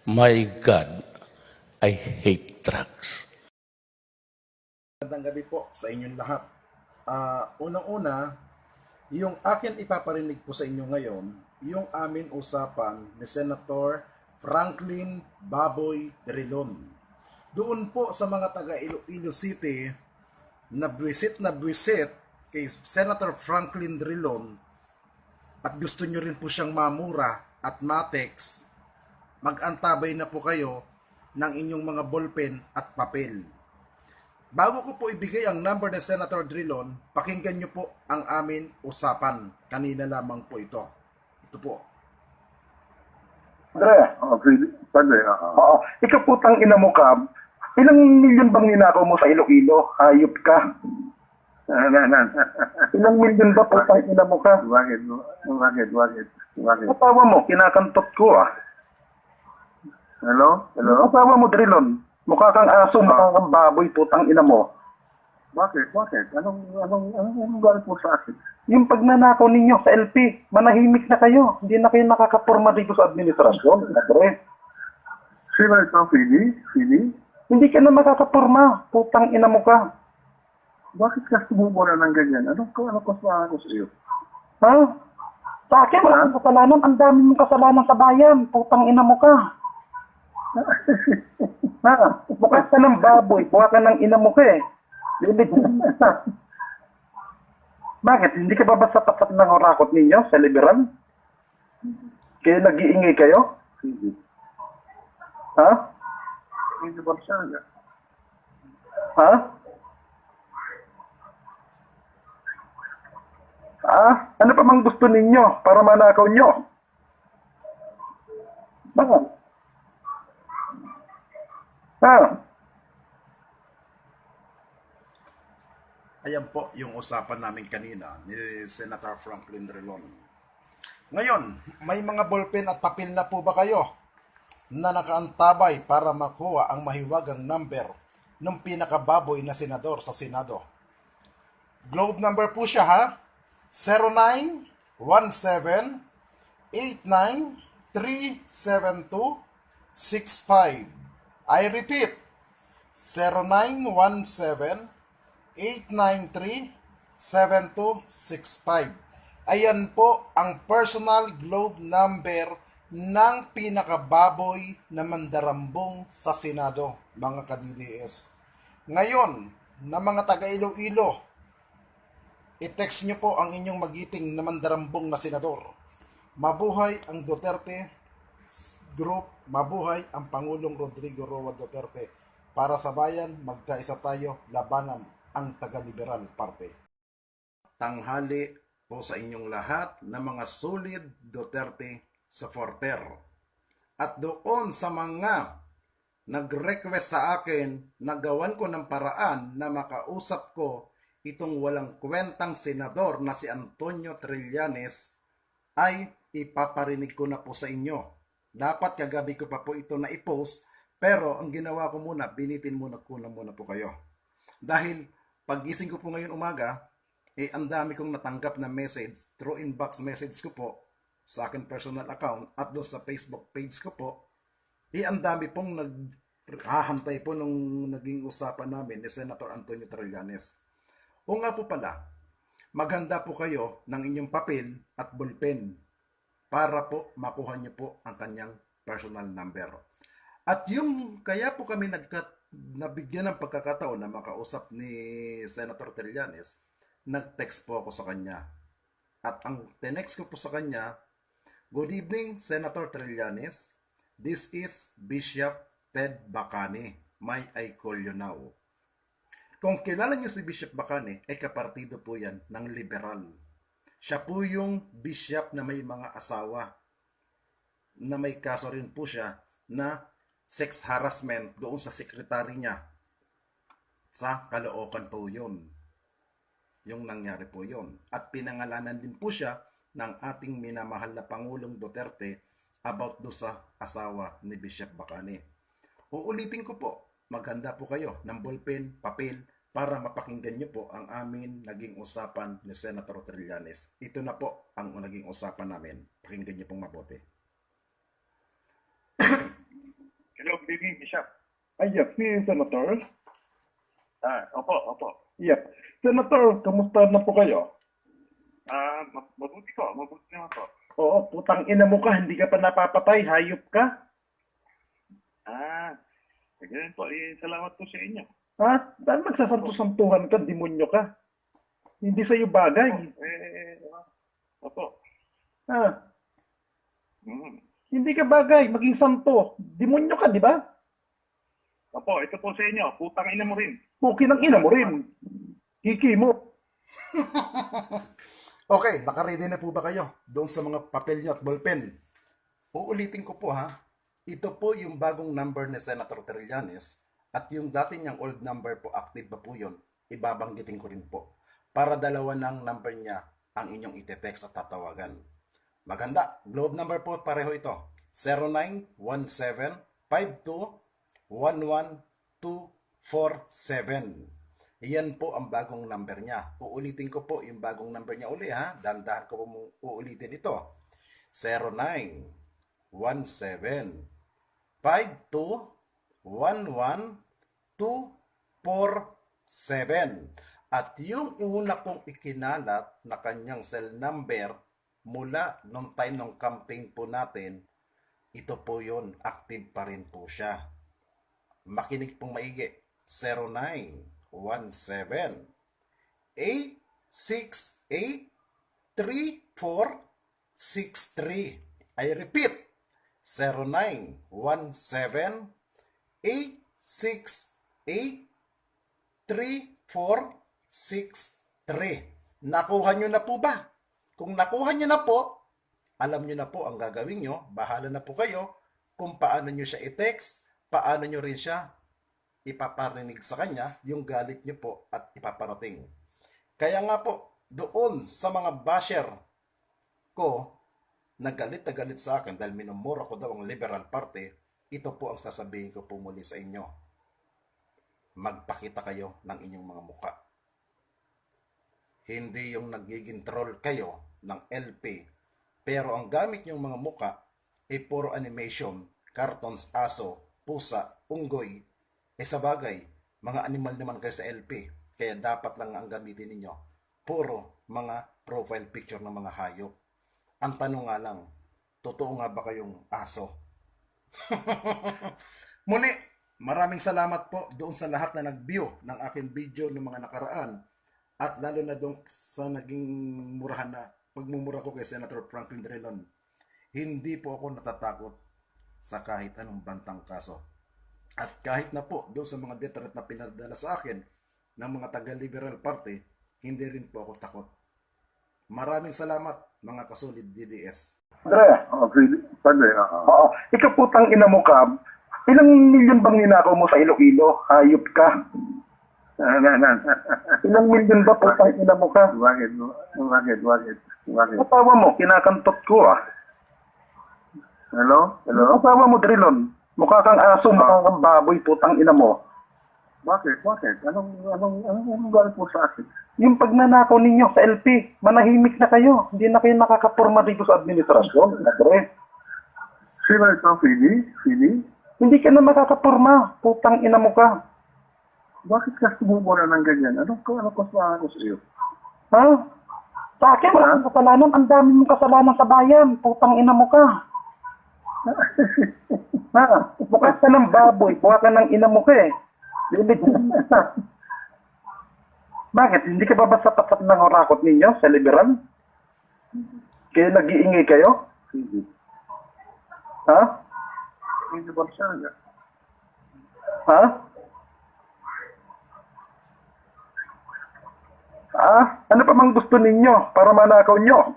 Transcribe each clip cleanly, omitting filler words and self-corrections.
My God, I hate drugs. Magandang gabi po sa inyong lahat. Unang-una, yung akin ipaparinig po sa inyo ngayon, yung aming usapan ni Senator Franklin Baboy Drilon. Doon po sa mga taga Iloilo City, na buwisit kay Senator Franklin Drilon at gusto nyo rin po siyang mamura at matex, mag-antabay na po kayo ng inyong mga ballpen at papel. Bago ko po ibigay ang number ni Senator Drilon, pakinggan nyo po ang amin usapan. Kanina lamang po ito. Ito po. Andre, Padre, oo. Ikaw putang ina mo ka. Ilang milyon bang ninakaw mo sa Iloilo? Hayop ka. Ilang milyon ba putang ina mo ka? Bakit? Kapawa mo, kinakantot ko ah. Hello? Kapawa mo, Drilon. Mukha kang aso, mukha kang baboy, putang ina mo. Bakit? Anong galit mo sa akin? Yung pagnanakaw ninyo sa LP, manahimik na kayo. Hindi na kayo nakakapurma dito sa administrasyon. Andre, Sino ito? Fili? hindi ka na makakapurma. Putang ina mo ka. Bakit ka sumubura ng ganyan? Anong kasalanan ko sa iyo? Ha? Sa akin, wala kang kasalanan. Ang dami mong kasalanan sa bayan. Putang ina mo ka. Ha? Bukas ka ng baboy. Bukas ka ng ina mo ka eh. Bakit? Hindi ka ba ba sapat ng orakot ninyo sa liberal? Kaya nag-iingay kayo? Fili. Ha? Hindi ba siya? Ha? Ano pa mang gusto ninyo para manakaw nyo? Bakit? Ha? Ayan po yung usapan namin kanina ni Senator Franklin Drilon. Ngayon, may mga ballpen at papel na po ba kayo na nakaantabay para makuha ang mahiwagang number ng pinakababoy na senador sa Senado? Globe number po siya ha? 0917-8937265. I repeat, 0917-893-7265. Ayan po ang personal globe number ng pinakababoy na mandarambong sa Senado, mga ka-DDS. Ngayon, na mga taga Iloilo, i-text nyo po ang inyong magiting na mandarambong na senador. Mabuhay ang Duterte Group, mabuhay ang Pangulong Rodrigo Roa Duterte. Para sa bayan, magkaisa tayo, labanan ang taga-liberal parte. Tanghali po sa inyong lahat na mga solid Duterte supporter. At doon sa mga nag-request sa akin na gawan ko ng paraan na makausap ko itong walang kwentang senador na si Antonio Trillanes, ay ipaparinig ko na po sa inyo. Dapat kagabi ko pa po ito na i-post, pero ang ginawa ko muna, binitin muna po kayo. Dahil pagising ko po ngayon umaga, ang dami kong natanggap na message, through inbox message ko po sa akin personal account at doon sa Facebook page ko po, ang dami pong naghahantay po nung naging usapan namin ni Senator Antonio Trillanes. O nga po pala, maghanda po kayo ng inyong papel at ballpen para po makuha niyo po ang kanyang personal number. At yung kaya po kami nabigyan ng pagkakataon na makausap ni Senator Trillanes, nag-text po ako sa kanya. At ang text ko po sa kanya, "Good evening, Senator Trillanes. This is Bishop Ted Bacane. May I call you now?" Kung kilala niyo si Bishop Bacane, ay kapartido po yan ng liberal. Siya po yung bishop na may mga asawa, na may kaso rin po siya na sex harassment doon sa sekretary niya. Sa Caloocan po yun. Yung nangyari po yun. At pinangalanan din po siya ng ating minamahal na Pangulong Duterte about do sa asawa ni Bishop Bacane. Uulitin ko po, maghanda po kayo ng ballpen, papel, para mapakinggan nyo po ang amin naging usapan ni Senator Trillanes. Ito na po ang naging usapan namin. Pakinggan nyo pong mabuti. Hello, good evening, Bishop. Ay, yes, si Senator. Opo. Yes. Senator, kamusta na po kayo? Mabuti naman po. Oo, putang ina mo ka, hindi ka pa napapatay, hayop ka. Ganyan po, salamat po sa inyo. Ha? Dahil magsasanto-santuhan ka, demonyo ka. Hindi sa'yo bagay. Opo. Ha? Mm. Hindi ka bagay, maging santo. Demonyo ka, di ba? Opo, ito po sa inyo, putang ina mo rin. Pukin ang ina mo rin. Kiki mo. Okay, nakaready na po ba kayo doon sa mga papel nyo at ballpen? Uulitin ko po ha. Ito po yung bagong number ni Senator Trillanes at yung dati niyang old number po, active pa po yun, ibabanggitin ko rin po. Para dalawa ng number niya ang inyong itetext at tatawagan. Maganda, globe number po pareho ito. 0917-52-11247. Yan po ang bagong number niya. Uulitin ko po yung bagong number niya uli ha. Dandahan ko po uulitin ito. 0917-52-11247. At yung una kong ikinalat na kanyang cell number mula nung time ng campaign po natin, ito po yun, active pa rin po siya. Makinig pong maigi. 0917-868-3463. I repeat, 0917-868-3463. Nakuha nyo na po ba? Kung nakuha nyo na po, alam nyo na po ang gagawin nyo. Bahala na po kayo kung paano nyo siya i-text, paano nyo rin siya ipaparinig sa kanya yung galit nyo po at ipaparating. Kaya nga po, doon sa mga basher ko na galit sa akin dahil minumura ko daw ang Liberal Party, ito po ang sasabihin ko po muli sa inyo. Magpakita kayo ng inyong mga muka. Hindi yung nagiging troll kayo ng LP, pero ang gamit nyong mga muka ay puro animation, cartoons, aso, pusa, unggoy. Sa bagay, mga animal naman kayo sa LP, kaya dapat lang ang gamitin ninyo puro mga profile picture ng mga hayop. Ang tanong nga lang, totoo nga ba kayong aso? Muli, maraming salamat po doon sa lahat na nag-view ng aking video ng mga nakaraan at lalo na doon sa naging murahan na pagmumura ko kay Senator Franklin Drilon. Hindi po ako natatakot sa kahit anong bantang kaso. At kahit na po doon sa mga deterrent na pinadala sa akin ng mga taga-Liberal Party, hindi rin po ako takot. Maraming salamat mga kasulid DDS. Andre, Padre, oo. Ikaw putang ina mo ka, ilang milyon bang ninakaw mo sa Iloilo? Hayop ka. Ilang milyon ba putang ina mo ka? Bakit? Asawa mo, kinakantot ko ah. Hello? Asawa mo, Drilon. Mukha kang aso, mukha kang baboy, putang ina mo. Bakit? Anong galit mo sa akin? Yung pagnanakaw ninyo sa LP, manahimik na kayo. Hindi na kayo nakakapurma dito sa administrasyon. Andre. Sino ito, Fili? Hindi ka na makakapurma. Putang ina mo ka. Bakit ka sumubura ng ganyan? Anong kasalanan ko sa iyo? Ha? Sa akin, wala kang kasalanan. Ang dami mong kasalanan sa bayan. Putang ina mo ka. Ha? Bukas ka ng baboy. Bukas ka ng ina mo ka eh. Bakit? Hindi ka ba sapat ng orakot ninyo sa liberal? Kaya nag-iingay kayo? Hindi. Ha? Hindi ba siya? Ha? Ano pa mang gusto ninyo para manakaw nyo?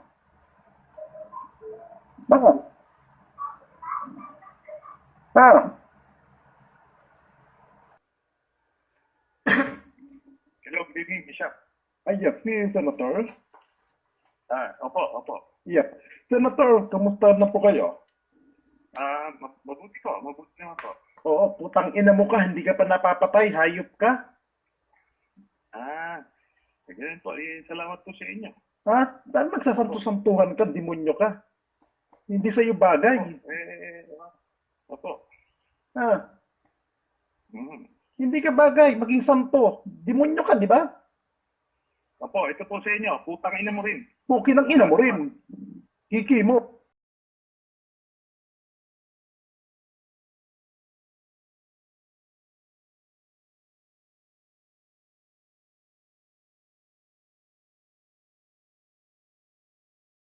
Bakit? Ha? Hello, good evening, Bishop. Ay, yes, si Senator. Opo. Yes. Senator, kamusta na po kayo? Mabuti naman po. Oo, putang ina mo ka, hindi ka pa napapatay, hayop ka. Ganyan po, salamat po sa inyo. Ha? Dahil magsasanto-santuhan ka, demonyo ka. Hindi sa'yo bagay. Opo. Ah, Hmm. hindi ka bagay, maging santo. Demonyo ka, di ba? Opo, ito po sa inyo. Putang ina mo rin. Puki ng ina mo rin. Kiki mo.